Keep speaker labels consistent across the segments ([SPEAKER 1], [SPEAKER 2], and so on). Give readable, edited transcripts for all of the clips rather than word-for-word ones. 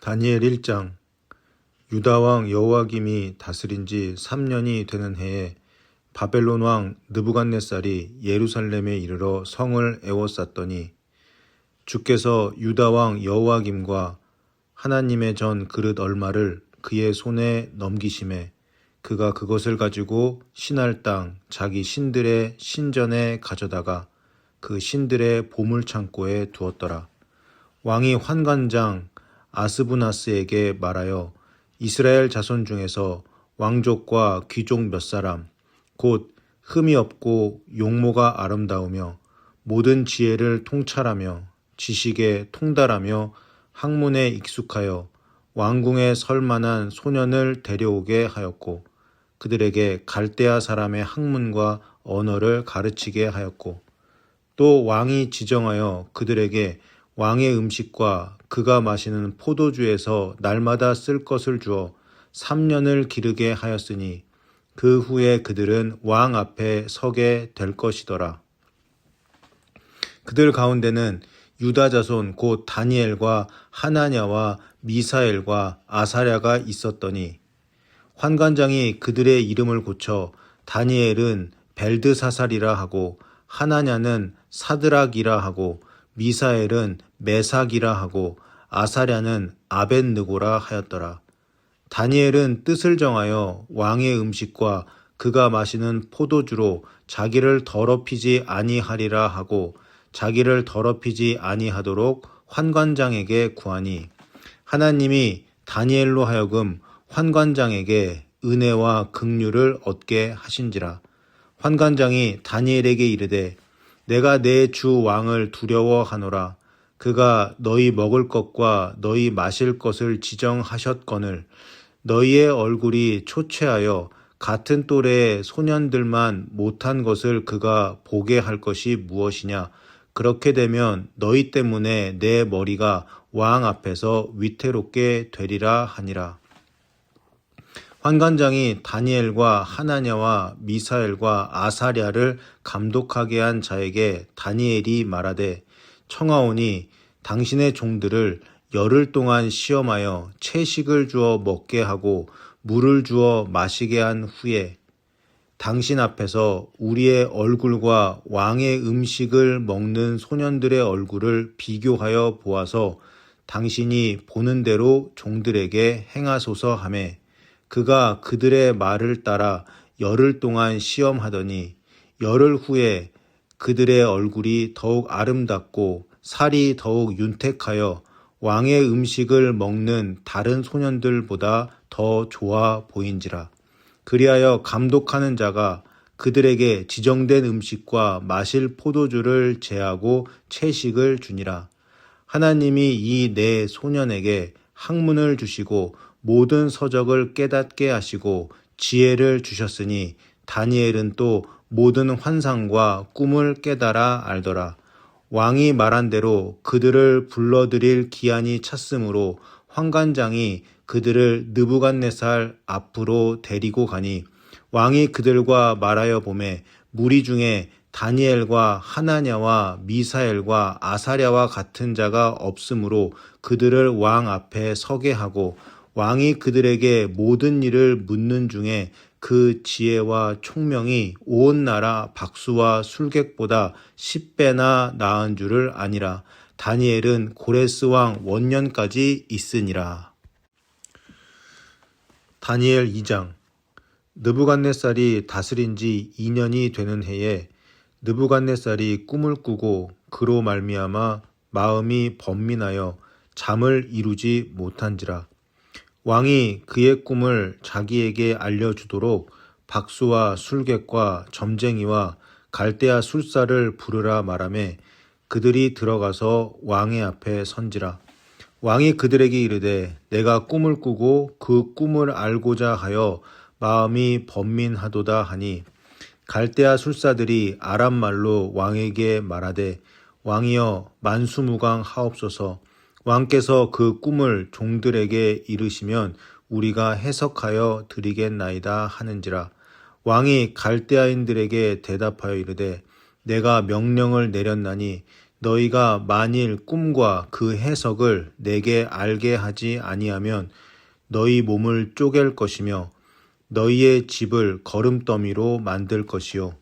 [SPEAKER 1] 다니엘 1장. 유다 왕 여호야김이 다스린 지 3년이 되는 해에 바벨론 왕 느부갓네살이 예루살렘에 이르러 성을 에워쌌더니 주께서 유다 왕 여호야김과 하나님의 전 그릇 얼마를 그의 손에 넘기심에 그가 그것을 가지고 신할 땅 자기 신들의 신전에 가져다가 그 신들의 보물창고에 두었더라. 왕이 환관장 아스부나스에게 말하여 이스라엘 자손 중에서 왕족과 귀족 몇 사람 곧 흠이 없고 용모가 아름다우며 모든 지혜를 통찰하며 지식에 통달하며 학문에 익숙하여 왕궁에 설 만한 소년을 데려오게 하였고 그들에게 갈대아 사람의 학문과 언어를 가르치게 하였고 또 왕이 지정하여 그들에게 왕의 음식과 그가 마시는 포도주에서 날마다 쓸 것을 주어 3년을 기르게 하였으니 그 후에 그들은 왕 앞에 서게 될 것이더라. 그들 가운데는 유다 자손 곧 다니엘과 하나냐와 미사엘과 아사랴가 있었더니 환관장이 그들의 이름을 고쳐 다니엘은 벨드사살이라 하고 하나냐는 사드락이라 하고 미사엘은 메삭이라 하고 아사랴는 아벳느고라 하였더라. 다니엘은 뜻을 정하여 왕의 음식과 그가 마시는 포도주로 자기를 더럽히지 아니하리라 하고 자기를 더럽히지 아니하도록 환관장에게 구하니 하나님이 다니엘로 하여금 환관장에게 은혜와 긍휼을 얻게 하신지라. 환관장이 다니엘에게 이르되 내가 내 주 왕을 두려워하노라. 그가 너희 먹을 것과 너희 마실 것을 지정하셨거늘 너희의 얼굴이 초췌하여 같은 또래의 소년들만 못한 것을 그가 보게 할 것이 무엇이냐. 그렇게 되면 너희 때문에 내 머리가 왕 앞에서 위태롭게 되리라 하니라. 환관장이 다니엘과 하나냐와 미사엘과 아사랴를 감독하게 한 자에게 다니엘이 말하되 청하오니 당신의 종들을 열흘 동안 시험하여 채식을 주어 먹게 하고 물을 주어 마시게 한 후에 당신 앞에서 우리의 얼굴과 왕의 음식을 먹는 소년들의 얼굴을 비교하여 보아서 당신이 보는 대로 종들에게 행하소서 하매 그가 그들의 말을 따라 열흘 동안 시험하더니 열흘 후에 그들의 얼굴이 더욱 아름답고 살이 더욱 윤택하여 왕의 음식을 먹는 다른 소년들보다 더 좋아 보인지라. 그리하여 감독하는 자가 그들에게 지정된 음식과 마실 포도주를 제하고 채식을 주니라. 하나님이 이 네 소년에게 학문을 주시고 모든 서적을 깨닫게 하시고 지혜를 주셨으니 다니엘은 또 모든 환상과 꿈을 깨달아 알더라. 왕이 말한 대로 그들을 불러들일 기한이 찼으므로 환관장이 그들을 느부갓네살 앞으로 데리고 가니 왕이 그들과 말하여 보매 무리 중에 다니엘과 하나냐와 미사엘과 아사랴와 같은 자가 없으므로 그들을 왕 앞에 서게 하고 왕이 그들에게 모든 일을 묻는 중에 그 지혜와 총명이 온 나라 박수와 술객보다 10배나 나은 줄을 아니라. 다니엘은 고레스 왕 원년까지 있으니라. 다니엘 2장. 느부갓네살이 다스린 지 2년이 되는 해에 느부갓네살이 꿈을 꾸고 그로 말미암아 마음이 번민하여 잠을 이루지 못한지라. 왕이 그의 꿈을 자기에게 알려주도록 박수와 술객과 점쟁이와 갈대아 술사를 부르라 말하매 그들이 들어가서 왕의 앞에 선지라. 왕이 그들에게 이르되 내가 꿈을 꾸고 그 꿈을 알고자 하여 마음이 번민하도다 하니 갈대아 술사들이 아람말로 왕에게 말하되 왕이여 만수무강 하옵소서. 왕께서 그 꿈을 종들에게 이르시면 우리가 해석하여 드리겠나이다 하는지라. 왕이 갈대아인들에게 대답하여 이르되 내가 명령을 내렸나니 너희가 만일 꿈과 그 해석을 내게 알게 하지 아니하면 너희 몸을 쪼갤 것이며 너희의 집을 거름더미로 만들 것이요.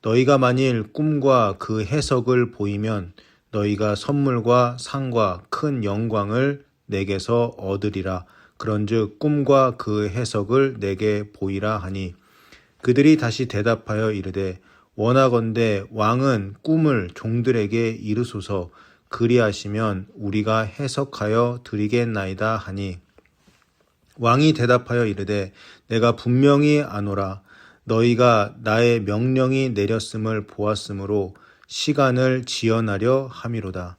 [SPEAKER 1] 너희가 만일 꿈과 그 해석을 보이면 너희가 선물과 상과 큰 영광을 내게서 얻으리라. 그런즉 꿈과 그 해석을 내게 보이라 하니 그들이 다시 대답하여 이르되 원하건대 왕은 꿈을 종들에게 이르소서. 그리하시면 우리가 해석하여 드리겠나이다 하니 왕이 대답하여 이르되 내가 분명히 아노라. 너희가 나의 명령이 내렸음을 보았으므로 시간을 지연하려 함이로다.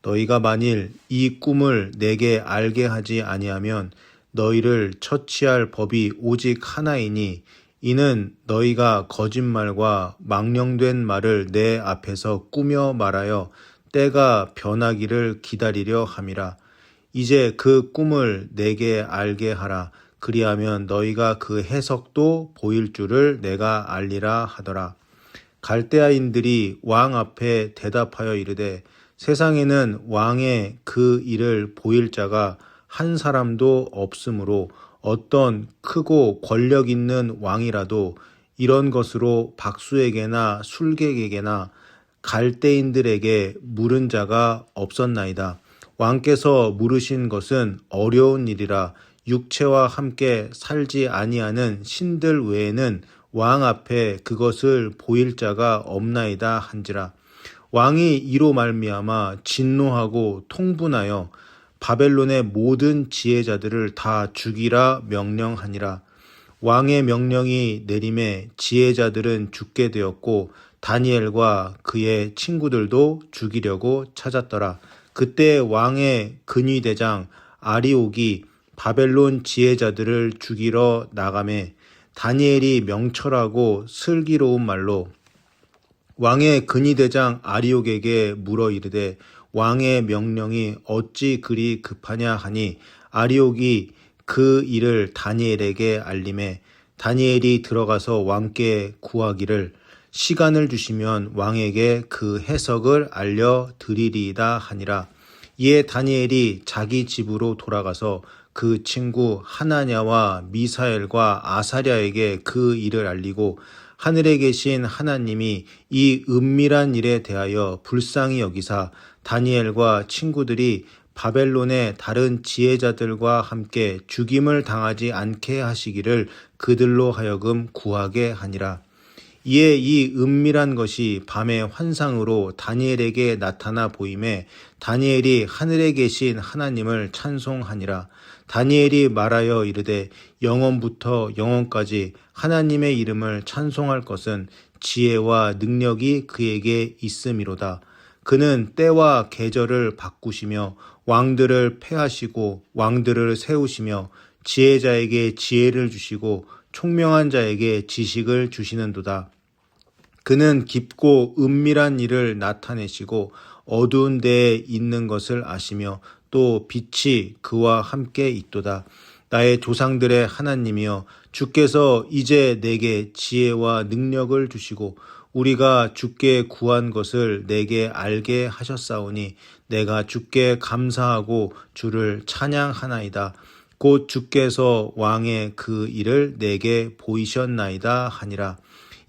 [SPEAKER 1] 너희가 만일 이 꿈을 내게 알게 하지 아니하면 너희를 처치할 법이 오직 하나이니 이는 너희가 거짓말과 망령된 말을 내 앞에서 꾸며 말하여 때가 변하기를 기다리려 함이라. 이제 그 꿈을 내게 알게 하라. 그리하면 너희가 그 해석도 보일 줄을 내가 알리라 하더라. 갈대아인들이 왕 앞에 대답하여 이르되 세상에는 왕의 그 일을 보일 자가 한 사람도 없으므로 어떤 크고 권력 있는 왕이라도 이런 것으로 박수에게나 술객에게나 갈대인들에게 물은 자가 없었나이다. 왕께서 물으신 것은 어려운 일이라. 육체와 함께 살지 아니하는 신들 외에는 왕 앞에 그것을 보일 자가 없나이다 한지라. 왕이 이로 말미암아 진노하고 통분하여 바벨론의 모든 지혜자들을 다 죽이라 명령하니라. 왕의 명령이 내림에 지혜자들은 죽게 되었고 다니엘과 그의 친구들도 죽이려고 찾았더라. 그때 왕의 근위대장 아리옥이 바벨론 지혜자들을 죽이러 나가매 다니엘이 명철하고 슬기로운 말로 왕의 근위대장 아리옥에게 물어 이르되 왕의 명령이 어찌 그리 급하냐 하니 아리옥이 그 일을 다니엘에게 알림해 다니엘이 들어가서 왕께 구하기를 시간을 주시면 왕에게 그 해석을 알려드리리이다 하니라. 이에 다니엘이 자기 집으로 돌아가서 그 친구 하나냐와 미사엘과 아사랴에게 그 일을 알리고 하늘에 계신 하나님이 이 은밀한 일에 대하여 불쌍히 여기사 다니엘과 친구들이 바벨론의 다른 지혜자들과 함께 죽임을 당하지 않게 하시기를 그들로 하여금 구하게 하니라. 이에 이 은밀한 것이 밤의 환상으로 다니엘에게 나타나 보임에 다니엘이 하늘에 계신 하나님을 찬송하니라. 다니엘이 말하여 이르되 영원부터 영원까지 하나님의 이름을 찬송할 것은 지혜와 능력이 그에게 있음이로다. 그는 때와 계절을 바꾸시며 왕들을 패하시고 왕들을 세우시며 지혜자에게 지혜를 주시고 총명한 자에게 지식을 주시는도다. 그는 깊고 은밀한 일을 나타내시고 어두운 데에 있는 것을 아시며 또 빛이 그와 함께 있도다. 나의 조상들의 하나님이여 주께서 이제 내게 지혜와 능력을 주시고 우리가 주께 구한 것을 내게 알게 하셨사오니 내가 주께 감사하고 주를 찬양하나이다. 곧 주께서 왕의 그 일을 내게 보이셨나이다 하니라.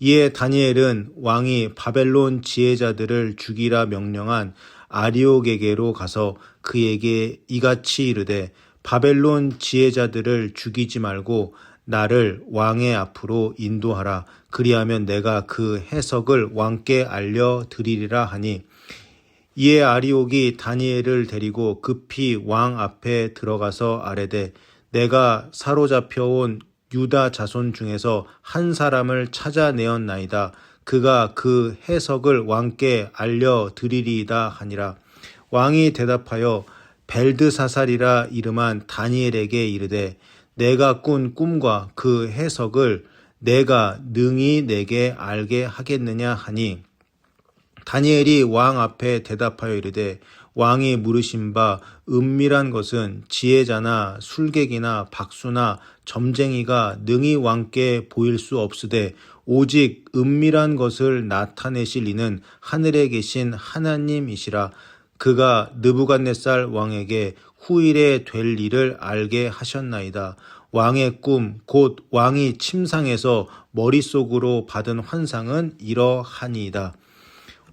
[SPEAKER 1] 이에 다니엘은 왕이 바벨론 지혜자들을 죽이라 명령한 아리옥에게로 가서 그에게 이같이 이르되 바벨론 지혜자들을 죽이지 말고 나를 왕의 앞으로 인도하라. 그리하면 내가 그 해석을 왕께 알려드리리라 하니 이에 아리옥이 다니엘을 데리고 급히 왕 앞에 들어가서 아뢰되 내가 사로잡혀온 유다 자손 중에서 한 사람을 찾아내었나이다. 그가 그 해석을 왕께 알려드리리이다 하니라. 왕이 대답하여 벨드사살이라 이름한 다니엘에게 이르되 내가 꾼 꿈과 그 해석을 내가 능히 내게 알게 하겠느냐 하니 다니엘이 왕 앞에 대답하여 이르되 왕이 물으신 바 은밀한 것은 지혜자나 술객이나 박수나 점쟁이가 능히 왕께 보일 수 없으되 오직 은밀한 것을 나타내실 이는 하늘에 계신 하나님이시라. 그가 느부갓네살 왕에게 후일에 될 일을 알게 하셨나이다. 왕의 꿈 곧 왕이 침상에서 머릿속으로 받은 환상은 이러하니이다.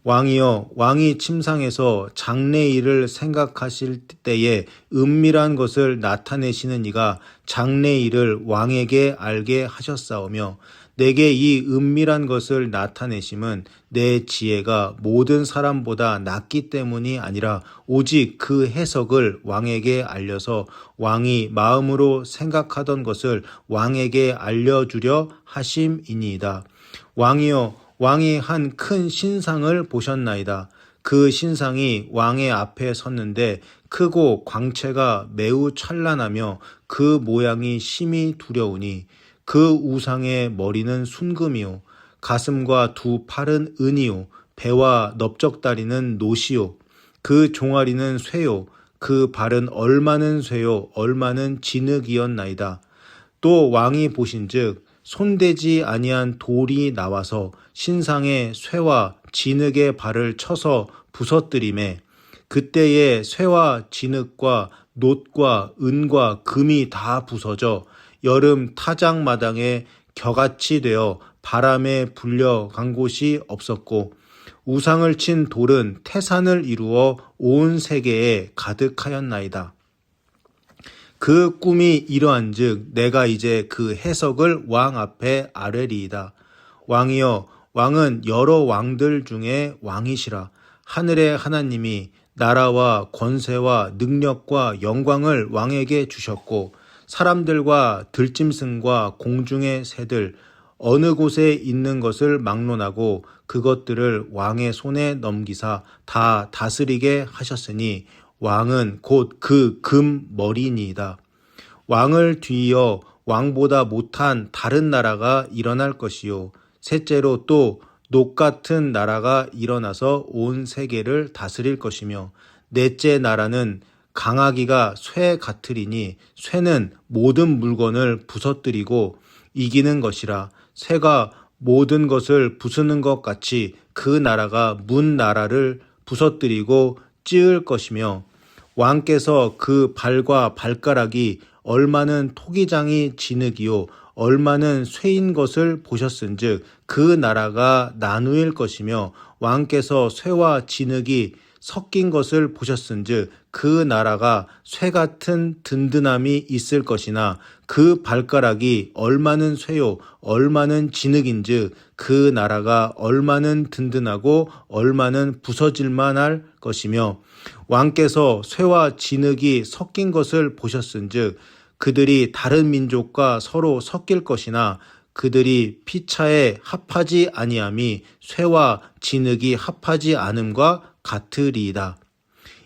[SPEAKER 1] 왕이여, 왕이 침상에서 장래일을 생각하실 때에 은밀한 것을 나타내시는 이가 장래일을 왕에게 알게 하셨사오며 내게 이 은밀한 것을 나타내심은 내 지혜가 모든 사람보다 낫기 때문이 아니라 오직 그 해석을 왕에게 알려서 왕이 마음으로 생각하던 것을 왕에게 알려주려 하심이니이다. 왕이여, 왕이 한 큰 신상을 보셨나이다. 그 신상이 왕의 앞에 섰는데 크고 광채가 매우 찬란하며 그 모양이 심히 두려우니 그 우상의 머리는 순금이요 가슴과 두 팔은 은이요 배와 넓적다리는 노시요 그 종아리는 쇠요 그 발은 얼마는 쇠요 얼마는 진흙이었나이다. 또 왕이 보신즉 손대지 아니한 돌이 나와서 신상의 쇠와 진흙의 발을 쳐서 부서뜨리매 그때에 쇠와 진흙과 놋과 은과 금이 다 부서져 여름 타작마당에 겨같이 되어 바람에 불려간 곳이 없었고 우상을 친 돌은 태산을 이루어 온 세계에 가득하였나이다. 그 꿈이 이러한즉 내가 이제 그 해석을 왕 앞에 아뢰리이다. 왕이여, 왕은 여러 왕들 중에 왕이시라. 하늘의 하나님이 나라와 권세와 능력과 영광을 왕에게 주셨고 사람들과 들짐승과 공중의 새들 어느 곳에 있는 것을 막론하고 그것들을 왕의 손에 넘기사 다 다스리게 하셨으니 왕은 곧 그 금 머리니이다. 왕을 뒤이어 왕보다 못한 다른 나라가 일어날 것이요 셋째로 또 녹 같은 나라가 일어나서 온 세계를 다스릴 것이며 넷째 나라는 강하기가 쇠 같으리니 쇠는 모든 물건을 부서뜨리고 이기는 것이라. 쇠가 모든 것을 부수는 것 같이 그 나라가 문 나라를 부서뜨리고 찌을 것이며 왕께서 그 발과 발가락이 얼마는 토기장이 진흙이요 얼마는 쇠인 것을 보셨은즉 그 나라가 나누일 것이며 왕께서 쇠와 진흙이 섞인 것을 보셨은즉 그 나라가 쇠 같은 든든함이 있을 것이나 그 발가락이 얼마는 쇠요 얼마는 진흙인즉 그 나라가 얼마는 든든하고 얼마는 부서질만 할 것이며 왕께서 쇠와 진흙이 섞인 것을 보셨은즉 그들이 다른 민족과 서로 섞일 것이나 그들이 피차에 합하지 아니함이 쇠와 진흙이 합하지 않음과 같으리이다.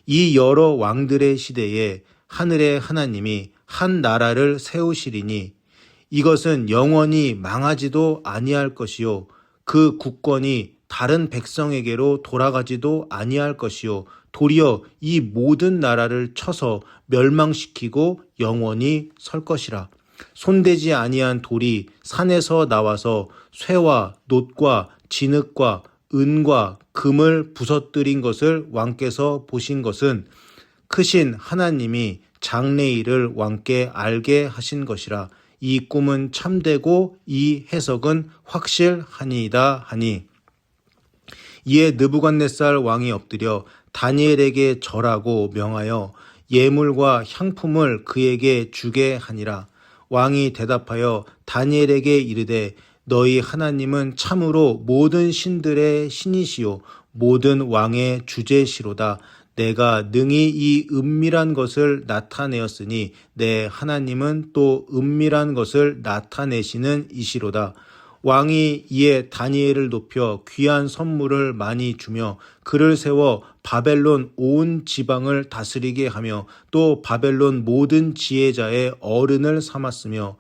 [SPEAKER 1] 이 여러 왕들의 시대에 하늘의 하나님이 한 나라를 세우시리니 이것은 영원히 망하지도 아니할 것이요 그 국권이 다른 백성에게로 돌아가지도 아니할 것이요 도리어 이 모든 나라를 쳐서 멸망시키고 영원히 설 것이라. 손대지 아니한 돌이 산에서 나와서 쇠와 놋과 진흙과 은과 금을 부서뜨린 것을 왕께서 보신 것은 크신 하나님이 장래일을 왕께 알게 하신 것이라. 이 꿈은 참되고 이 해석은 확실하니이다 하니 이에 느부갓네살 왕이 엎드려 다니엘에게 절하고 명하여 예물과 향품을 그에게 주게 하니라. 왕이 대답하여 다니엘에게 이르되 너희 하나님은 참으로 모든 신들의 신이시요 모든 왕의 주제시로다. 내가 능히 이 은밀한 것을 나타내었으니 내 하나님은 또 은밀한 것을 나타내시는 이시로다. 왕이 이에 다니엘을 높여 귀한 선물을 많이 주며 그를 세워 바벨론 온 지방을 다스리게 하며 또 바벨론 모든 지혜자의 어른을 삼았으며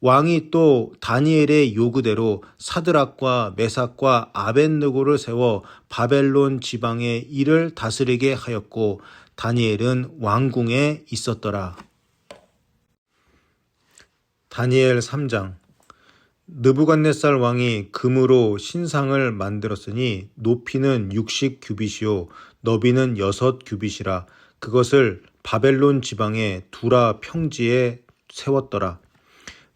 [SPEAKER 1] 왕이 또 다니엘의 요구대로 사드락과 메삭과 아벳느고를 세워 바벨론 지방의 일을 다스리게 하였고 다니엘은 왕궁에 있었더라. 다니엘 3장. 느부갓네살 왕이 금으로 신상을 만들었으니 높이는 60규빗이요 너비는 6규빗이라. 그것을 바벨론 지방의 두라 평지에 세웠더라.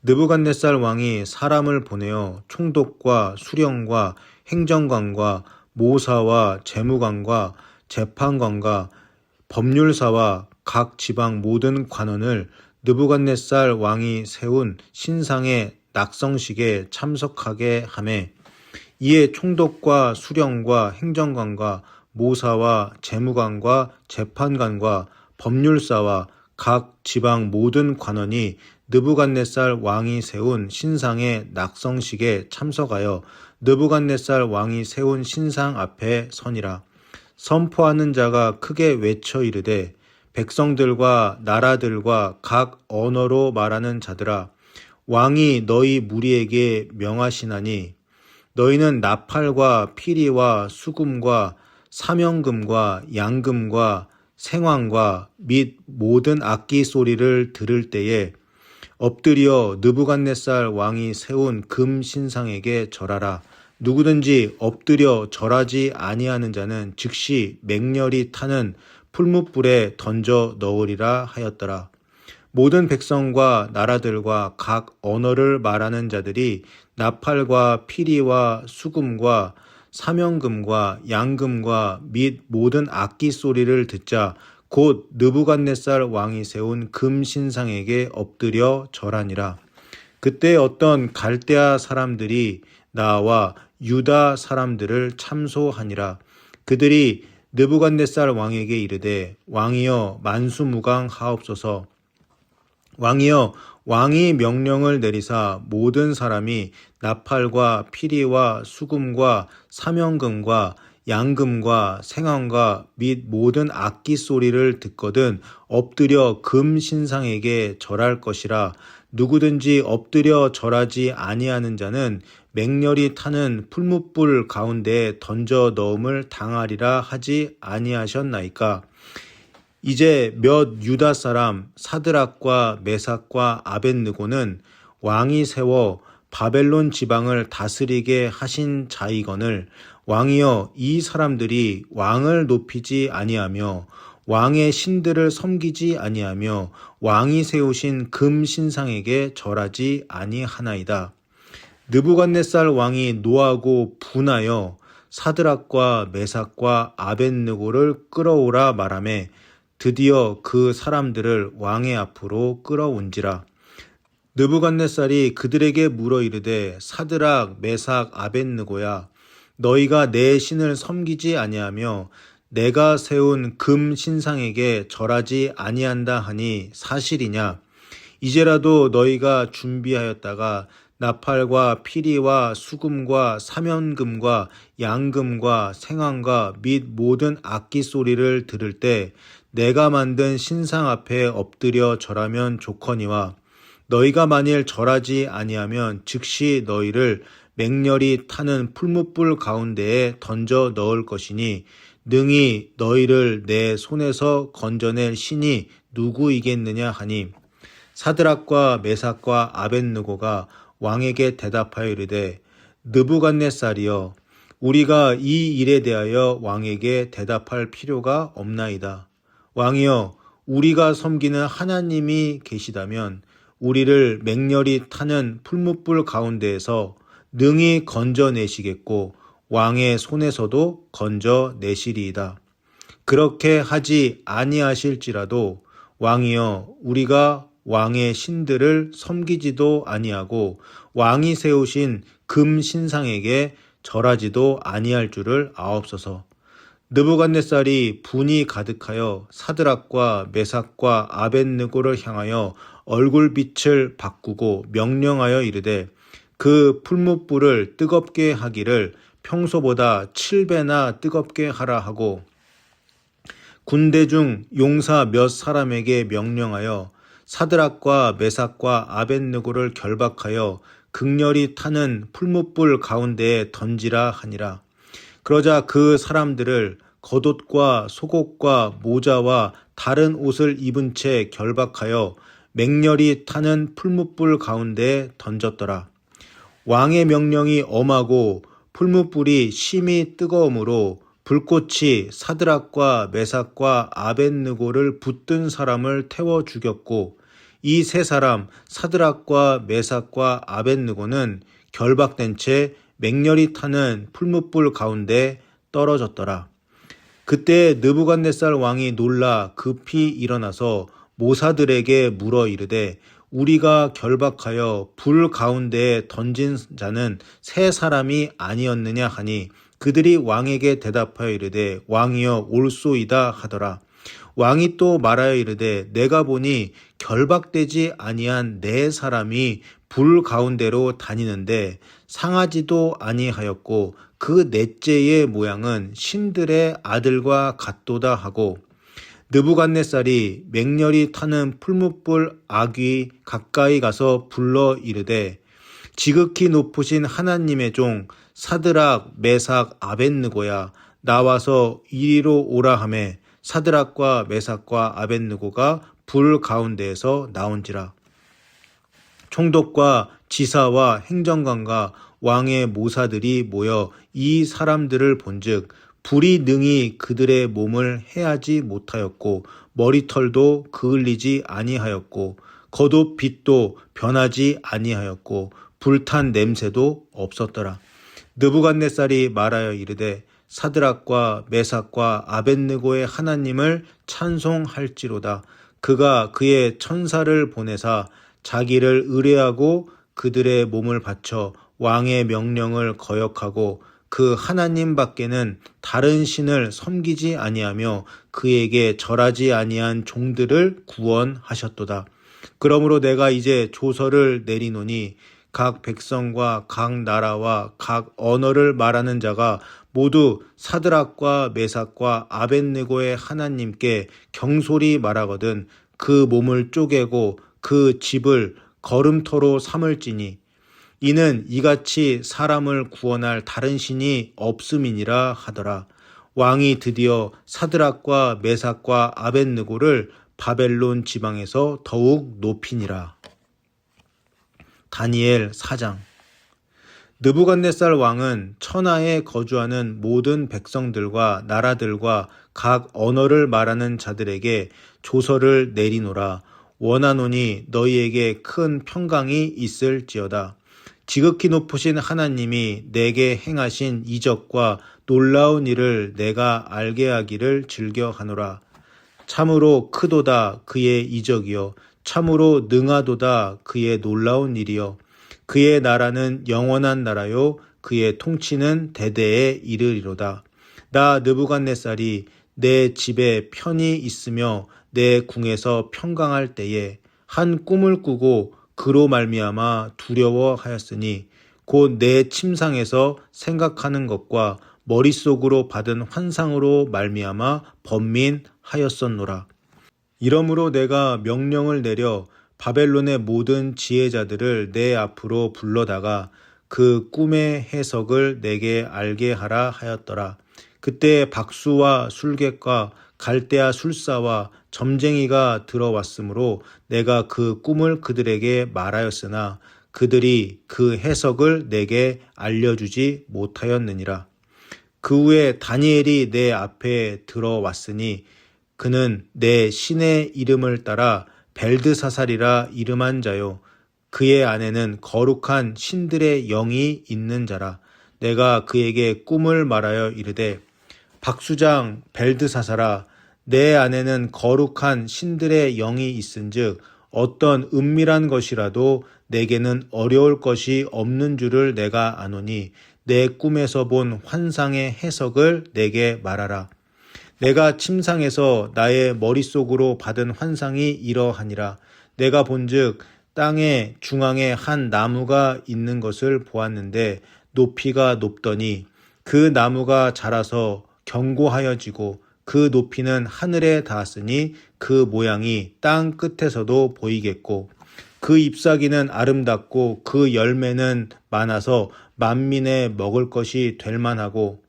[SPEAKER 1] 느부갓네살 왕이 사람을 보내어 총독과 수령과 행정관과 모사와 재무관과 재판관과 법률사와 각 지방 모든 관원을 느부갓네살 왕이 세운 신상의 낙성식에 참석하게 하매 이에 총독과 수령과 행정관과 모사와 재무관과 재판관과 법률사와 각 지방 모든 관원이 느부갓네살 왕이 세운 신상의 낙성식에 참석하여 느부갓네살 왕이 세운 신상 앞에 서니라. 선포하는 자가 크게 외쳐 이르되 백성들과 나라들과 각 언어로 말하는 자들아 왕이 너희 무리에게 명하시나니 너희는 나팔과 피리와 수금과 사명금과 양금과 생황과 및 모든 악기 소리를 들을 때에 엎드려 느부갓네살 왕이 세운 금 신상에게 절하라. 누구든지 엎드려 절하지 아니하는 자는 즉시 맹렬히 타는 풀무불에 던져 넣으리라 하였더라. 모든 백성과 나라들과 각 언어를 말하는 자들이 나팔과 피리와 수금과 사명금과 양금과 및 모든 악기 소리를 듣자 곧 느부갓네살 왕이 세운 금 신상에게 엎드려 절하니라. 그때 어떤 갈대아 사람들이 나와 유다 사람들을 참소하니라. 그들이 느부갓네살 왕에게 이르되 왕이여 만수무강하옵소서. 왕이여 왕이 명령을 내리사 모든 사람이 나팔과 피리와 수금과 사명금과 양금과 생황과 및 모든 악기 소리를 듣거든 엎드려 금 신상에게 절할 것이라. 누구든지 엎드려 절하지 아니하는 자는 맹렬히 타는 풀무불 가운데에 던져 넣음을 당하리라 하지 아니하셨나이까. 이제 몇 유다 사람 사드락과 메삭과 아벳느고는 왕이 세워 바벨론 지방을 다스리게 하신 자이거늘 왕이여 이 사람들이 왕을 높이지 아니하며 왕의 신들을 섬기지 아니하며 왕이 세우신 금 신상에게 절하지 아니하나이다. 느부갓네살 왕이 노하고 분하여 사드락과 메삭과 아벳느고를 끌어오라 말하매 드디어 그 사람들을 왕의 앞으로 끌어온지라. 느부갓네살이 그들에게 물어 이르되 사드락 메삭 아벳느고야 너희가 내 신을 섬기지 아니하며 내가 세운 금 신상에게 절하지 아니한다 하니 사실이냐? 이제라도 너희가 준비하였다가 나팔과 피리와 수금과 사면금과 양금과 생황과 및 모든 악기 소리를 들을 때 내가 만든 신상 앞에 엎드려 절하면 좋거니와 너희가 만일 절하지 아니하면 즉시 너희를 맹렬히 타는 풀무불 가운데에 던져 넣을 것이니 능히 너희를 내 손에서 건져낼 신이 누구이겠느냐 하니 사드락과 메삭과 아벳느고가 왕에게 대답하여 이르되 느부갓네살이여 우리가 이 일에 대하여 왕에게 대답할 필요가 없나이다. 왕이여 우리가 섬기는 하나님이 계시다면 우리를 맹렬히 타는 풀무불 가운데에서 능히 건져내시겠고 왕의 손에서도 건져내시리이다. 그렇게 하지 아니하실지라도 왕이여 우리가 왕의 신들을 섬기지도 아니하고 왕이 세우신 금 신상에게 절하지도 아니할 줄을 아옵소서. 느부갓네살이 분이 가득하여 사드락과 메삭과 아벳느고를 향하여 얼굴빛을 바꾸고 명령하여 이르되 그 풀무불을 뜨겁게 하기를 평소보다 7배나 뜨겁게 하라 하고 군대 중 용사 몇 사람에게 명령하여 사드락과 메삭과 아벳느고를 결박하여 극렬히 타는 풀무불 가운데에 던지라 하니라. 그러자 그 사람들을 겉옷과 속옷과 모자와 다른 옷을 입은 채 결박하여 맹렬히 타는 풀무불 가운데에 던졌더라. 왕의 명령이 엄하고 풀무불이 심히 뜨거우므로 불꽃이 사드락과 메삭과 아벳느고를 붙든 사람을 태워 죽였고, 이 세 사람 사드락과 메삭과 아벳느고는 결박된 채 맹렬히 타는 풀무불 가운데 떨어졌더라. 그때 느부갓네살 왕이 놀라 급히 일어나서 모사들에게 물어 이르되, 우리가 결박하여 불 가운데에 던진 자는 세 사람이 아니었느냐 하니, 그들이 왕에게 대답하여 이르되, 왕이여 옳소이다 하더라. 왕이 또 말하여 이르되, 내가 보니 결박되지 아니한 네 사람이 불 가운데로 다니는데 상하지도 아니하였고 그 넷째의 모양은 신들의 아들과 같도다 하고, 느부갓네살이 맹렬히 타는 풀무불 아귀 가까이 가서 불러 이르되, 지극히 높으신 하나님의 종 사드락 메삭 아벳느고야, 나와서 이리로 오라 하매 사드락과 메삭과 아벳느고가 불 가운데에서 나온지라. 총독과 지사와 행정관과 왕의 모사들이 모여 이 사람들을 본즉 불이 능히 그들의 몸을 해하지 못하였고 머리털도 그을리지 아니하였고 겉옷 빛도 변하지 아니하였고 불탄 냄새도 없었더라. 느부갓네살이 말하여 이르되, 사드락과 메삭과 아벳느고의 하나님을 찬송할지로다. 그가 그의 천사를 보내사 자기를 의뢰하고 그들의 몸을 바쳐 왕의 명령을 거역하고 그 하나님 밖에는 다른 신을 섬기지 아니하며 그에게 절하지 아니한 종들을 구원하셨도다. 그러므로 내가 이제 조서를 내리노니 각 백성과 각 나라와 각 언어를 말하는 자가 모두 사드락과 메삭과 아벳느고의 하나님께 경솔히 말하거든 그 몸을 쪼개고 그 집을 걸음터로 삼을지니, 이는 이같이 사람을 구원할 다른 신이 없음이니라 하더라. 왕이 드디어 사드락과 메삭과 아벳느고를 바벨론 지방에서 더욱 높이니라. 다니엘 4장. 느부갓네살 왕은 천하에 거주하는 모든 백성들과 나라들과 각 언어를 말하는 자들에게 조서를 내리노라. 원하노니 너희에게 큰 평강이 있을지어다. 지극히 높으신 하나님이 내게 행하신 이적과 놀라운 일을 내가 알게 하기를 즐겨하노라. 참으로 크도다 그의 이적이요, 참으로 능하도다 그의 놀라운 일이요. 그의 나라는 영원한 나라요, 그의 통치는 대대에 이르리로다. 나 느부갓네살이 내 집에 편히 있으며 내 궁에서 평강할 때에 한 꿈을 꾸고 그로 말미암아 두려워하였으니, 곧 내 침상에서 생각하는 것과 머릿속으로 받은 환상으로 말미암아 번민하였었노라. 이러므로 내가 명령을 내려 바벨론의 모든 지혜자들을 내 앞으로 불러다가 그 꿈의 해석을 내게 알게 하라 하였더라. 그때 박수와 술객과 갈대아 술사와 점쟁이가 들어왔으므로 내가 그 꿈을 그들에게 말하였으나 그들이 그 해석을 내게 알려주지 못하였느니라. 그 후에 다니엘이 내 앞에 들어왔으니 그는 내 신의 이름을 따라 벨드사살이라 이름한 자요, 그의 안에는 거룩한 신들의 영이 있는 자라. 내가 그에게 꿈을 말하여 이르되, 박수장 벨드사살아, 내 안에는 거룩한 신들의 영이 있은즉 어떤 은밀한 것이라도 내게는 어려울 것이 없는 줄을 내가 아노니 내 꿈에서 본 환상의 해석을 내게 말하라. 내가 침상에서 나의 머릿속으로 받은 환상이 이러하니라. 내가 본즉 땅의 중앙에 한 나무가 있는 것을 보았는데 높이가 높더니 그 나무가 자라서 견고하여지고 그 높이는 하늘에 닿았으니 그 모양이 땅 끝에서도 보이겠고 그 잎사귀는 아름답고 그 열매는 많아서 만민의 먹을 것이 될 만하고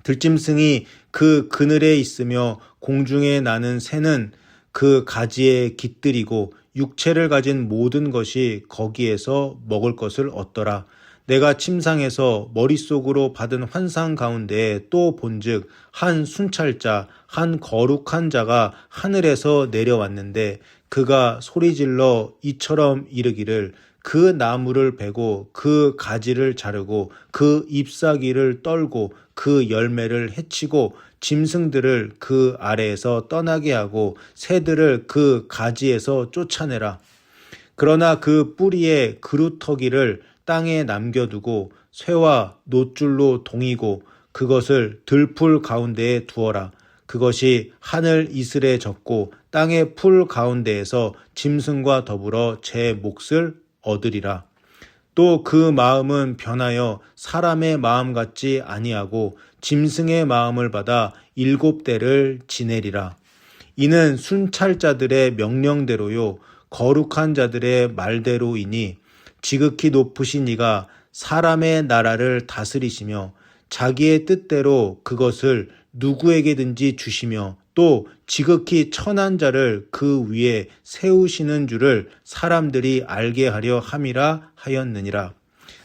[SPEAKER 1] 들짐승이 그 그늘에 있으며 공중에 나는 새는 그 가지에 깃들이고 육체를 가진 모든 것이 거기에서 먹을 것을 얻더라. 내가 침상에서 머릿속으로 받은 환상 가운데에 또 본즉 한 순찰자 한 거룩한 자가 하늘에서 내려왔는데 그가 소리질러 이처럼 이르기를 그 나무를 베고 그 가지를 자르고 그 잎사귀를 떨고 그 열매를 해치고 짐승들을 그 아래에서 떠나게 하고 새들을 그 가지에서 쫓아내라. 그러나 그 뿌리의 그루터기를 땅에 남겨두고 쇠와 노줄로 동이고 그것을 들풀 가운데에 두어라. 그것이 하늘 이슬에 젖고 땅의 풀 가운데에서 짐승과 더불어 제 몫을 얻으리라. 또 그 마음은 변하여 사람의 마음 같지 아니하고 짐승의 마음을 받아 7대를 지내리라. 이는 순찰자들의 명령대로요 거룩한 자들의 말대로이니 지극히 높으신 이가 사람의 나라를 다스리시며 자기의 뜻대로 그것을 누구에게든지 주시며 또 지극히 천한 자를 그 위에 세우시는 줄을 사람들이 알게 하려 함이라 하였느니라.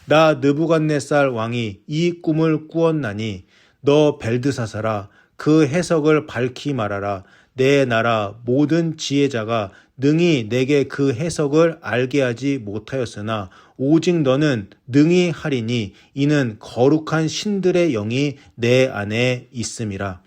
[SPEAKER 1] 나 느부갓네살 왕이 이 꿈을 꾸었나니 너 벨드사사라 그 해석을 밝히 말하라. 내 나라 모든 지혜자가 능히 내게 그 해석을 알게 하지 못하였으나 오직 너는 능히 하리니 이는 거룩한 신들의 영이 내 안에 있음이라.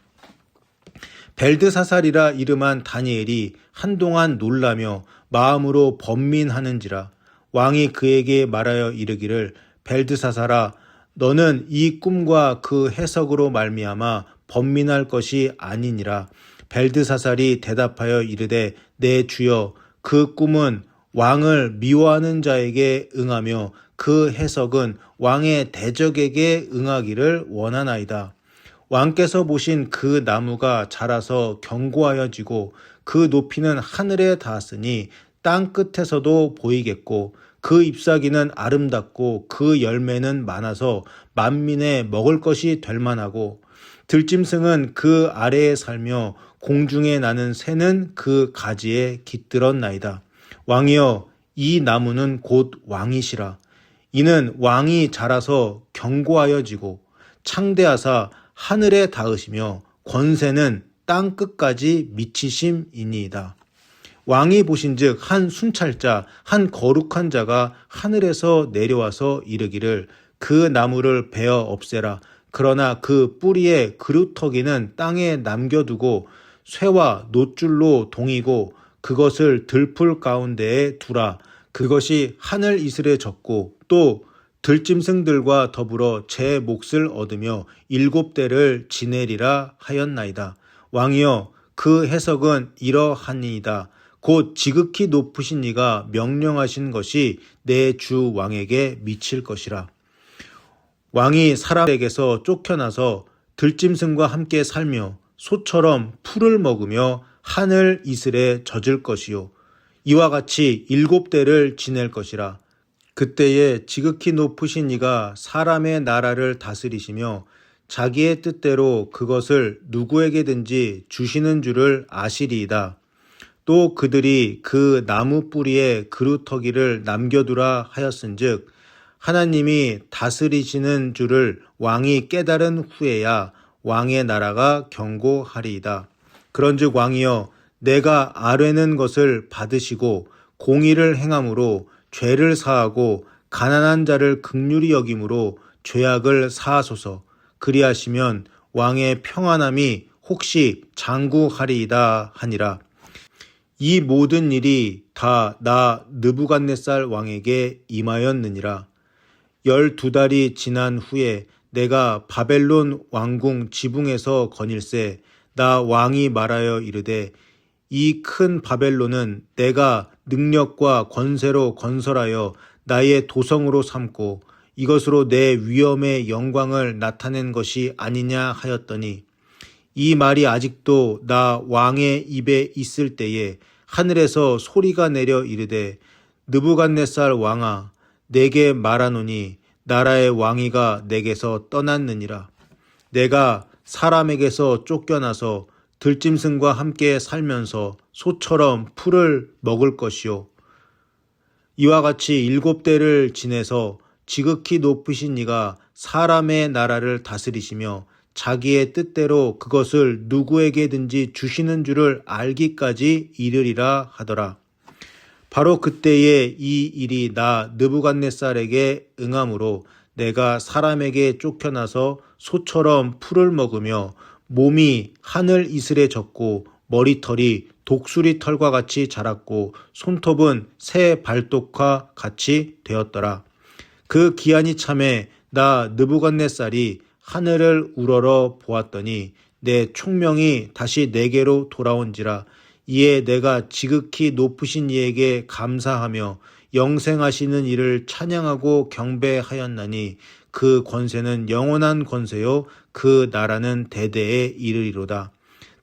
[SPEAKER 1] 벨드사살이라 이름한 다니엘이 한동안 놀라며 마음으로 번민하는지라. 왕이 그에게 말하여 이르기를 벨드사살아 너는 이 꿈과 그 해석으로 말미암아 번민할 것이 아니니라. 벨드사살이 대답하여 이르되 내 주여 그 꿈은 왕을 미워하는 자에게 응하며 그 해석은 왕의 대적에게 응하기를 원하나이다. 왕께서 보신 그 나무가 자라서 견고하여지고 그 높이는 하늘에 닿았으니 땅 끝에서도 보이겠고 그 잎사귀는 아름답고 그 열매는 많아서 만민의 먹을 것이 될 만하고 들짐승은 그 아래에 살며 공중에 나는 새는 그 가지에 깃들었나이다. 왕이여 이 나무는 곧 왕이시라. 이는 왕이 자라서 견고하여지고 창대하사 하늘에 닿으시며 권세는 땅 끝까지 미치심이니이다. 왕이 보신즉 한 순찰자 한 거룩한 자가 하늘에서 내려와서 이르기를 그 나무를 베어 없애라. 그러나 그 뿌리의 그루터기는 땅에 남겨두고 쇠와 노줄로 동이고 그것을 들풀 가운데에 두라. 그것이 하늘 이슬에 젖고 또 들짐승들과 더불어 제 몫을 얻으며 7대를 지내리라 하였나이다. 왕이여 그 해석은 이러하니이다. 곧 지극히 높으신 이가 명령하신 것이 내 주 왕에게 미칠 것이라. 왕이 사람에게서 쫓겨나서 들짐승과 함께 살며 소처럼 풀을 먹으며 하늘 이슬에 젖을 것이요 이와 같이 7대를 지낼 것이라. 그때에 지극히 높으신 이가 사람의 나라를 다스리시며 자기의 뜻대로 그것을 누구에게든지 주시는 줄을 아시리이다. 또 그들이 그 나무 뿌리에 그루터기를 남겨두라 하였은즉 하나님이 다스리시는 줄을 왕이 깨달은 후에야 왕의 나라가 견고하리이다. 그런즉 왕이여 내가 아뢰는 것을 받으시고 공의를 행함으로 죄를 사하고 가난한 자를 긍휼히 여김으로 죄악을 사하소서. 그리하시면 왕의 평안함이 혹시 장구하리이다 하니라. 이 모든 일이 다 나 느부갓네살 왕에게 임하였느니라. 12달이 지난 후에 내가 바벨론 왕궁 지붕에서 거닐새 나 왕이 말하여 이르되 이 큰 바벨론은 내가 능력과 권세로 건설하여 나의 도성으로 삼고 이것으로 내 위엄의 영광을 나타낸 것이 아니냐 하였더니 이 말이 아직도 나 왕의 입에 있을 때에 하늘에서 소리가 내려 이르되 느부갓네살 왕아 내게 말하노니 나라의 왕위가 내게서 떠났느니라. 내가 사람에게서 쫓겨나서 들짐승과 함께 살면서 소처럼 풀을 먹을 것이요. 이와 같이 7대를 지내서 지극히 높으신 이가 사람의 나라를 다스리시며 자기의 뜻대로 그것을 누구에게든지 주시는 줄을 알기까지 이르리라 하더라. 바로 그때에 이 일이 나 느부갓네살에게 응함으로 내가 사람에게 쫓겨나서 소처럼 풀을 먹으며 몸이 하늘 이슬에 젖고 머리털이 독수리 털과 같이 자랐고 손톱은 새 발톱과 같이 되었더라. 그 기한이 참에 나 느부갓네살이 하늘을 우러러 보았더니 내 총명이 다시 내게로 돌아온지라. 이에 내가 지극히 높으신 이에게 감사하며 영생하시는 이를 찬양하고 경배하였나니 그 권세는 영원한 권세요 그 나라는 대대에 이르리로다.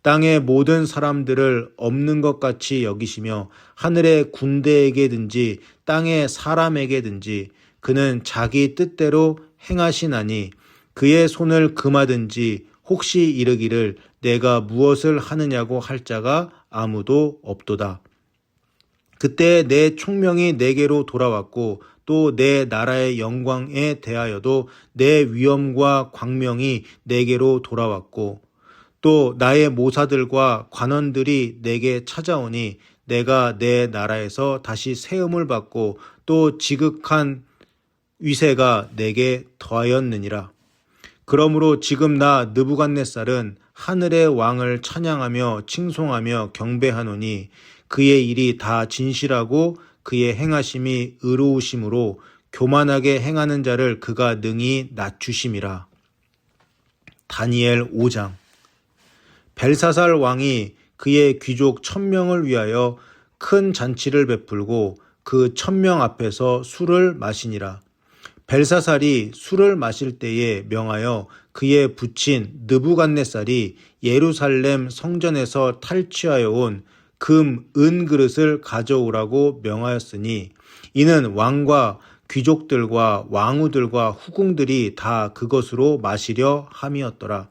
[SPEAKER 1] 땅의 모든 사람들을 없는 것 같이 여기시며 하늘의 군대에게든지 땅의 사람에게든지 그는 자기 뜻대로 행하시나니 그의 손을 금하든지 혹시 이르기를 내가 무엇을 하느냐고 할 자가 아무도 없도다. 그때 내 총명이 내게로 돌아왔고 또 내 나라의 영광에 대하여도 내 위엄과 광명이 내게로 돌아왔고 또 나의 모사들과 관원들이 내게 찾아오니 내가 내 나라에서 다시 세움을 받고 또 지극한 위세가 내게 더하였느니라. 그러므로 지금 나 느부갓네살은 하늘의 왕을 찬양하며 칭송하며 경배하노니 그의 일이 다 진실하고 그의 행하심이 의로우심으로 교만하게 행하는 자를 그가 능히 낮추심이라. 다니엘 5장. 벨사살 왕이 그의 귀족 1000명을 위하여 큰 잔치를 베풀고 그 1000명 앞에서 술을 마시니라. 벨사살이 술을 마실 때에 명하여 그의 부친 느부갓네살이 예루살렘 성전에서 탈취하여 온 금, 은 그릇을 가져오라고 명하였으니 이는 왕과 귀족들과 왕후들과 후궁들이 다 그것으로 마시려 함이었더라.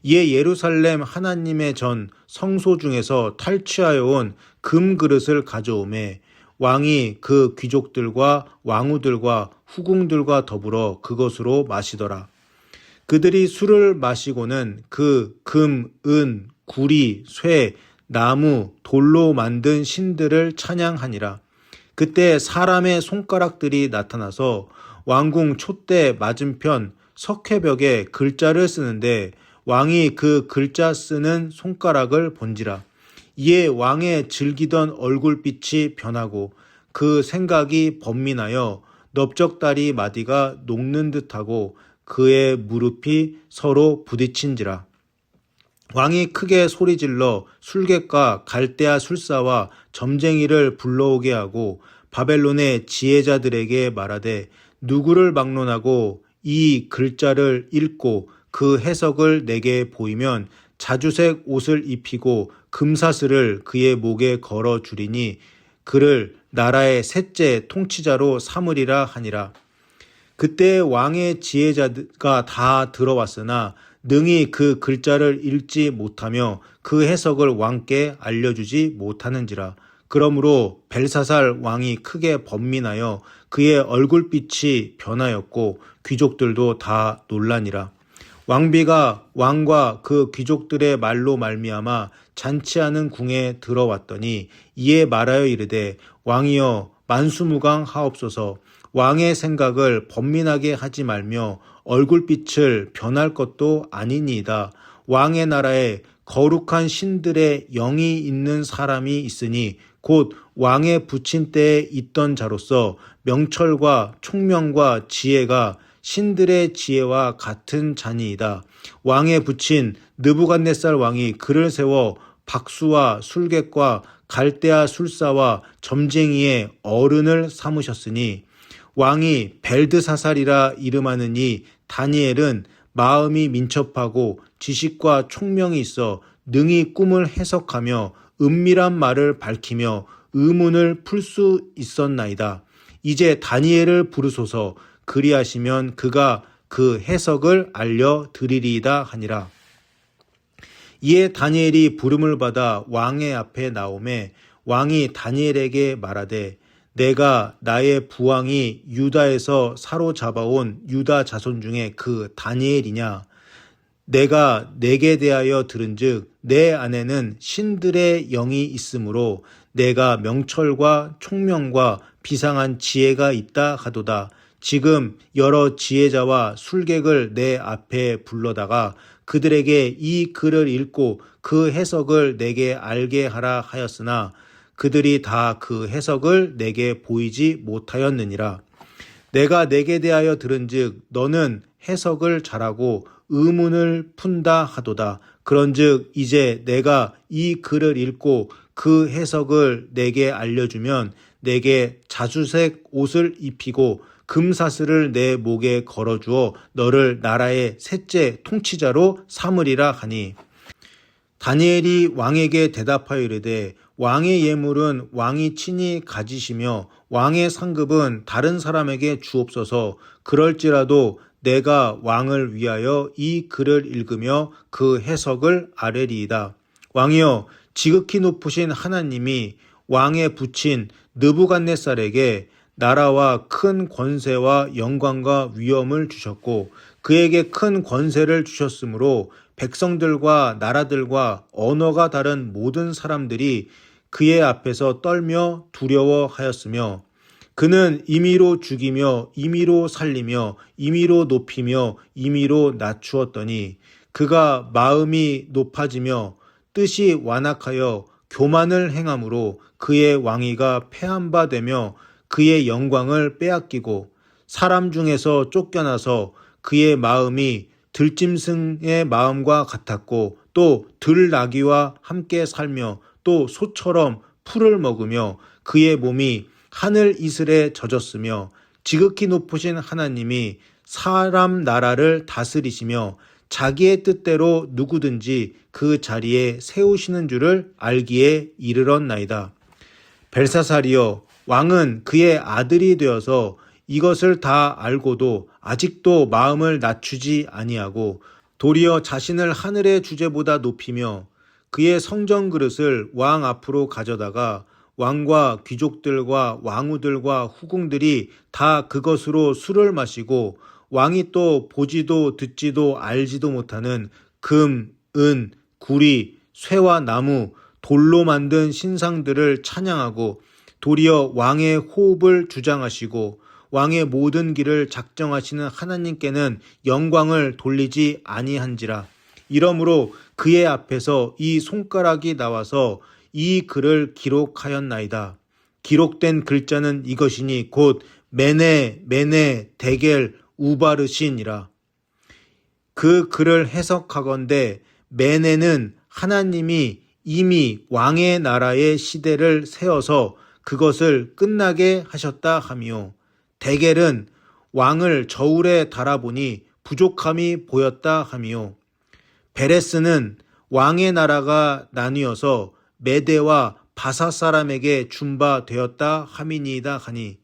[SPEAKER 1] 이에 예루살렘 하나님의 전 성소 중에서 탈취하여 온 금 그릇을 가져오매 왕이 그 귀족들과 왕후들과 후궁들과 더불어 그것으로 마시더라. 그들이 술을 마시고는 그 금, 은, 구리, 쇠, 나무, 돌로 만든 신들을 찬양하니라. 그때 사람의 손가락들이 나타나서 왕궁 촛대 맞은편 석회벽에 글자를 쓰는데 왕이 그 글자 쓰는 손가락을 본지라. 이에 왕의 즐기던 얼굴빛이 변하고 그 생각이 번민하여 넓적다리 마디가 녹는 듯하고 그의 무릎이 서로 부딪힌지라. 왕이 크게 소리질러 술객과 갈대아 술사와 점쟁이를 불러오게 하고 바벨론의 지혜자들에게 말하되 누구를 막론하고 이 글자를 읽고 그 해석을 내게 보이면 자주색 옷을 입히고 금사슬을 그의 목에 걸어 주리니 그를 나라의 셋째 통치자로 삼으리라 하니라. 그때 왕의 지혜자가 다 들어왔으나 능히 그 글자를 읽지 못하며 그 해석을 왕께 알려주지 못하는지라. 그러므로 벨사살 왕이 크게 번민하여 그의 얼굴빛이 변하였고 귀족들도 다 놀라니라. 왕비가 왕과 그 귀족들의 말로 말미암아 잔치하는 궁에 들어왔더니 이에 말하여 이르되 왕이여 만수무강하옵소서. 왕의 생각을 번민하게 하지 말며 얼굴빛을 변할 것도 아니니이다. 왕의 나라에 거룩한 신들의 영이 있는 사람이 있으니 곧 왕의 부친 때에 있던 자로서 명철과 총명과 지혜가 신들의 지혜와 같은 자니이다. 왕의 부친 느부갓네살 왕이 그를 세워 박수와 술객과 갈대아 술사와 점쟁이의 어른을 삼으셨으니 왕이 벨드사살이라 이름하는 이 다니엘은 마음이 민첩하고 지식과 총명이 있어 능히 꿈을 해석하며 은밀한 말을 밝히며 의문을 풀 수 있었나이다. 이제 다니엘을 부르소서. 그리하시면 그가 그 해석을 알려드리리이다 하니라. 이에 다니엘이 부름을 받아 왕의 앞에 나오매 왕이 다니엘에게 말하되 내가 나의 부왕이 유다에서 사로잡아온 유다 자손 중에 그 다니엘이냐? 내가 내게 대하여 들은즉 내 안에는 신들의 영이 있으므로 내가 명철과 총명과 비상한 지혜가 있다 하도다. 지금 여러 지혜자와 술객을 내 앞에 불러다가 그들에게 이 글을 읽고 그 해석을 내게 알게 하라 하였으나 그들이 다 그 해석을 내게 보이지 못하였느니라. 내가 내게 대하여 들은즉 너는 해석을 잘하고 의문을 푼다 하도다. 그런즉 이제 내가 이 글을 읽고 그 해석을 내게 알려주면 내게 자주색 옷을 입히고 금사슬을 내 목에 걸어주어 너를 나라의 셋째 통치자로 삼으리라 하니 다니엘이 왕에게 대답하여 이르되 왕의 예물은 왕이 친히 가지시며 왕의 상급은 다른 사람에게 주옵소서. 그럴지라도 내가 왕을 위하여 이 글을 읽으며 그 해석을 아뢰리이다. 왕이여, 지극히 높으신 하나님이 왕에 붙인 느부갓네살에게 나라와 큰 권세와 영광과 위엄을 주셨고 그에게 큰 권세를 주셨으므로 백성들과 나라들과 언어가 다른 모든 사람들이 그의 앞에서 떨며 두려워하였으며 그는 임의로 죽이며 임의로 살리며 임의로 높이며 임의로 낮추었더니 그가 마음이 높아지며 뜻이 완악하여 교만을 행함으로 그의 왕위가 패한 바 되며 그의 영광을 빼앗기고 사람 중에서 쫓겨나서 그의 마음이 들짐승의 마음과 같았고 또 들나귀와 함께 살며 또 소처럼 풀을 먹으며 그의 몸이 하늘 이슬에 젖었으며 지극히 높으신 하나님이 사람 나라를 다스리시며 자기의 뜻대로 누구든지 그 자리에 세우시는 줄을 알기에 이르렀나이다. 벨사살이여, 왕은 그의 아들이 되어서 이것을 다 알고도 아직도 마음을 낮추지 아니하고 도리어 자신을 하늘의 주제보다 높이며 그의 성전 그릇을 왕 앞으로 가져다가 왕과 귀족들과 왕후들과 후궁들이 다 그것으로 술을 마시고 왕이 또 보지도 듣지도 알지도 못하는 금, 은, 구리, 쇠와 나무, 돌로 만든 신상들을 찬양하고 도리어 왕의 호흡을 주장하시고 왕의 모든 길을 작정하시는 하나님께는 영광을 돌리지 아니한지라. 이러므로 그의 앞에서 이 손가락이 나와서 이 글을 기록하였나이다. 기록된 글자는 이것이니 곧 메네, 메네, 데겔, 우바르신이라. 그 글을 해석하건대 메네는 하나님이 이미 왕의 나라의 시대를 세워서 그것을 끝나게 하셨다 하며 데겔은 왕을 저울에 달아보니 부족함이 보였다 하며 베레스는 왕의 나라가 나뉘어서 메대와 바사 사람에게 준바 되었다 함이니이다 하니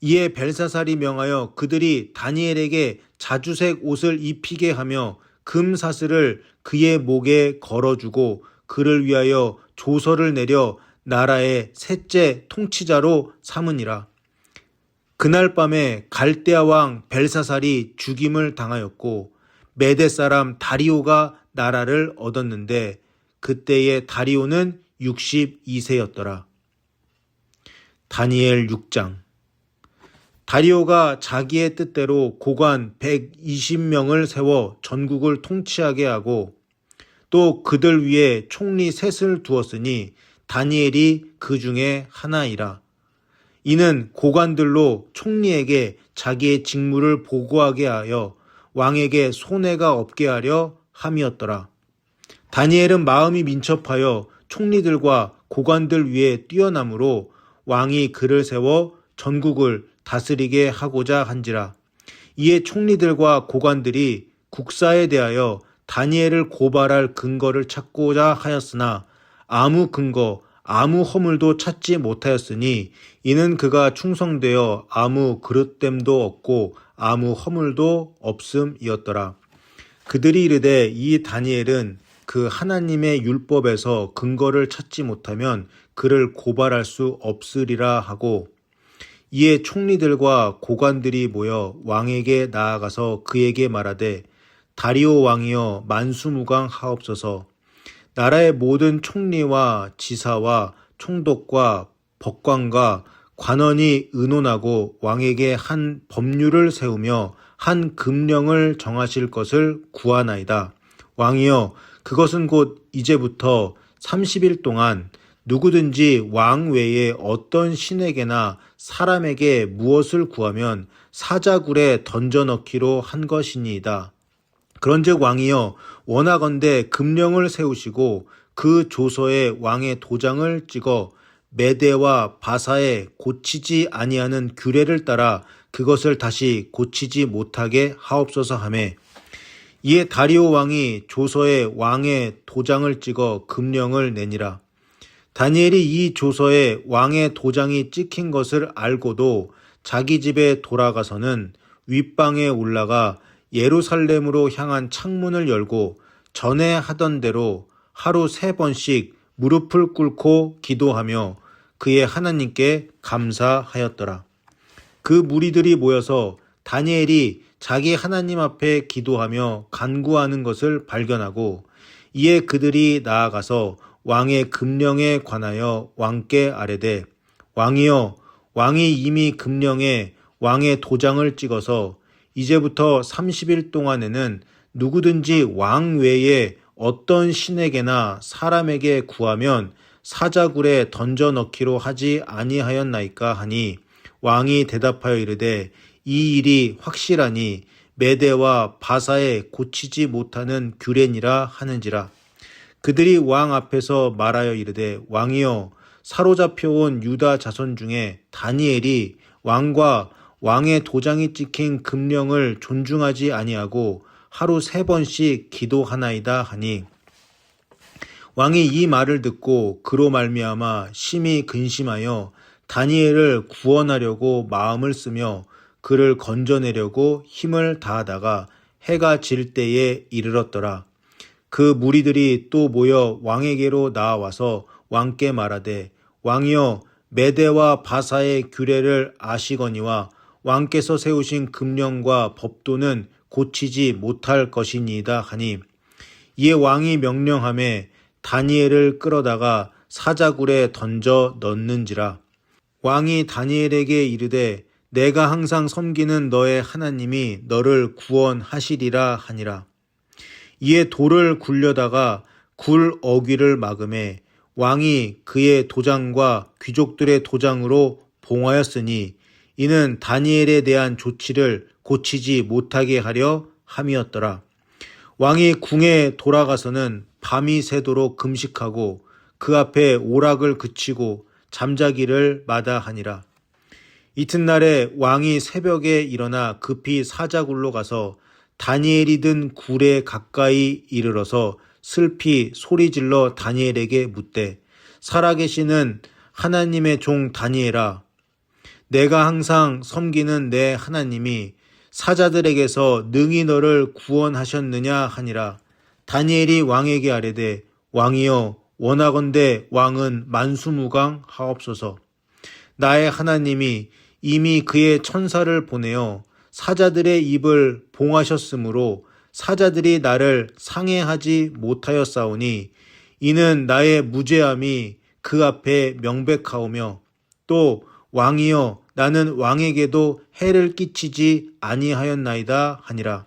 [SPEAKER 1] 이에 벨사살이 명하여 그들이 다니엘에게 자주색 옷을 입히게 하며 금사슬을 그의 목에 걸어주고 그를 위하여 조서를 내려 나라의 셋째 통치자로 삼으니라. 그날 밤에 갈대아 왕 벨사살이 죽임을 당하였고 메대 사람 다리오가 나라를 얻었는데 그때의 다리오는 62세였더라. 다니엘 6장. 다리오가 자기의 뜻대로 고관 120명을 세워 전국을 통치하게 하고 또 그들 위에 총리 셋을 두었으니 다니엘이 그 중에 하나이라. 이는 고관들로 총리에게 자기의 직무를 보고하게 하여 왕에게 손해가 없게 하려 함이었더라. 다니엘은 마음이 민첩하여 총리들과 고관들 위에 뛰어남으로 왕이 그를 세워 전국을 다스리게 하고자 한지라. 이에 총리들과 고관들이 국사에 대하여 다니엘을 고발할 근거를 찾고자 하였으나 아무 근거, 아무 허물도 찾지 못하였으니 이는 그가 충성되어 아무 그릇됨도 없고 아무 허물도 없음이었더라. 그들이 이르되 이 다니엘은 그 하나님의 율법에서 근거를 찾지 못하면 그를 고발할 수 없으리라 하고, 이에 총리들과 고관들이 모여 왕에게 나아가서 그에게 말하되 다리오 왕이여 만수무강하옵소서. 나라의 모든 총리와 지사와 총독과 법관과 관원이 의논하고 왕에게 한 법률을 세우며 한 금령을 정하실 것을 구하나이다. 왕이여 그것은 곧 이제부터 30일 동안 누구든지 왕 외에 어떤 신에게나 사람에게 무엇을 구하면 사자굴에 던져넣기로 한 것이니이다. 그런즉 왕이여 원하건대 금령을 세우시고 그 조서에 왕의 도장을 찍어 메대와 바사에 고치지 아니하는 규례를 따라 그것을 다시 고치지 못하게 하옵소서 하매, 이에 다리오 왕이 조서에 왕의 도장을 찍어 금령을 내니라. 다니엘이 이 조서에 왕의 도장이 찍힌 것을 알고도 자기 집에 돌아가서는 윗방에 올라가 예루살렘으로 향한 창문을 열고 전에 하던 대로 하루 3번씩 무릎을 꿇고 기도하며 그의 하나님께 감사하였더라. 그 무리들이 모여서 다니엘이 자기 하나님 앞에 기도하며 간구하는 것을 발견하고, 이에 그들이 나아가서 왕의 금령에 관하여 왕께 아뢰되 왕이여 왕이 이미 금령에 왕의 도장을 찍어서 이제부터 30일 동안에는 누구든지 왕 외에 어떤 신에게나 사람에게 구하면 사자굴에 던져 넣기로 하지 아니하였나이까 하니, 왕이 대답하여 이르되 이 일이 확실하니 메대와 바사에 고치지 못하는 규례니라 하는지라. 그들이 왕 앞에서 말하여 이르되 왕이여 사로잡혀온 유다 자손 중에 다니엘이 왕과 왕의 도장이 찍힌 금령을 존중하지 아니하고 하루 3번씩 기도하나이다 하니, 왕이 이 말을 듣고 그로 말미암아 심히 근심하여 다니엘을 구원하려고 마음을 쓰며 그를 건져내려고 힘을 다하다가 해가 질 때에 이르렀더라. 그 무리들이 또 모여 왕에게로 나와서 왕께 말하되 왕이여 메대와 바사의 규례를 아시거니와 왕께서 세우신 금령과 법도는 고치지 못할 것이니이다 하니, 이에 왕이 명령하매 다니엘을 끌어다가 사자굴에 던져 넣는지라. 왕이 다니엘에게 이르되 내가 항상 섬기는 너의 하나님이 너를 구원하시리라 하니라. 이에 돌을 굴려다가 굴 어귀를 막음에 왕이 그의 도장과 귀족들의 도장으로 봉하였으니 이는 다니엘에 대한 조치를 고치지 못하게 하려 함이었더라. 왕이 궁에 돌아가서는 밤이 새도록 금식하고 그 앞에 오락을 그치고 잠자기를 마다하니라. 이튿날에 왕이 새벽에 일어나 급히 사자굴로 가서 다니엘이 든 굴에 가까이 이르러서 슬피 소리질러 다니엘에게 묻되 살아계시는 하나님의 종 다니엘아, 내가 항상 섬기는 내 하나님이 사자들에게서 능히 너를 구원하셨느냐 하니라. 다니엘이 왕에게 아뢰되 왕이여 원하건대 왕은 만수무강하옵소서. 나의 하나님이 이미 그의 천사를 보내어 사자들의 입을 봉하셨으므로 사자들이 나를 상해하지 못하였사오니 이는 나의 무죄함이 그 앞에 명백하오며, 또 왕이여 나는 왕에게도 해를 끼치지 아니하였나이다 하니라.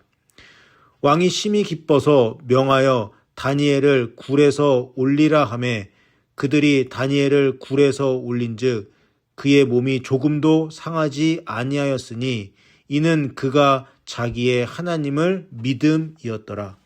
[SPEAKER 1] 왕이 심히 기뻐서 명하여 다니엘을 굴에서 올리라 하매 그들이 다니엘을 굴에서 올린즉 그의 몸이 조금도 상하지 아니하였으니 이는 그가 자기의 하나님을 믿음이었더라.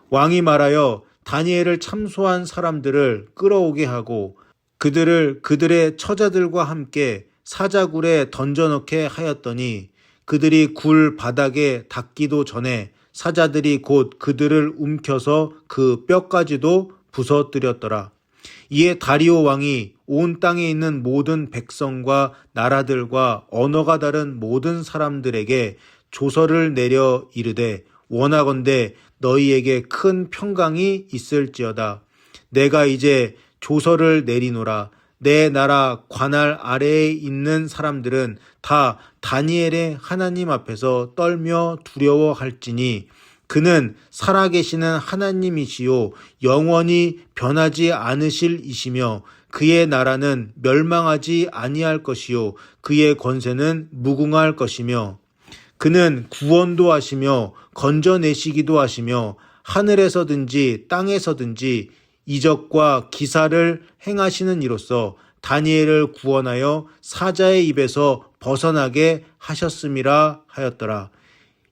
[SPEAKER 1] 왕이 말하여 다니엘을 참소한 사람들을 끌어오게 하고 그들을 그들의 처자들과 함께 사자굴에 던져넣게 하였더니 그들이 굴 바닥에 닿기도 전에 사자들이 곧 그들을 움켜서 그 뼈까지도 부서뜨렸더라. 이에 다리오 왕이 온 땅에 있는 모든 백성과 나라들과 언어가 다른 모든 사람들에게 조서를 내려 이르되 원하건대 너희에게 큰 평강이 있을지어다. 내가 이제 조서를 내리노라. 내 나라 관할 아래에 있는 사람들은 다 다니엘의 하나님 앞에서 떨며 두려워할지니 그는 살아계시는 하나님이시요 영원히 변하지 않으실 이시며 그의 나라는 멸망하지 아니할 것이요 그의 권세는 무궁할 것이며 그는 구원도 하시며 건져내시기도 하시며 하늘에서든지 땅에서든지 이적과 기사를 행하시는 이로써 다니엘을 구원하여 사자의 입에서 벗어나게 하셨음이라 하였더라.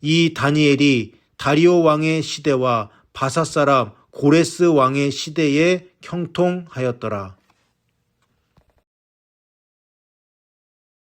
[SPEAKER 1] 이 다니엘이 다리오 왕의 시대와 바사 사람 고레스 왕의 시대에 형통하였더라.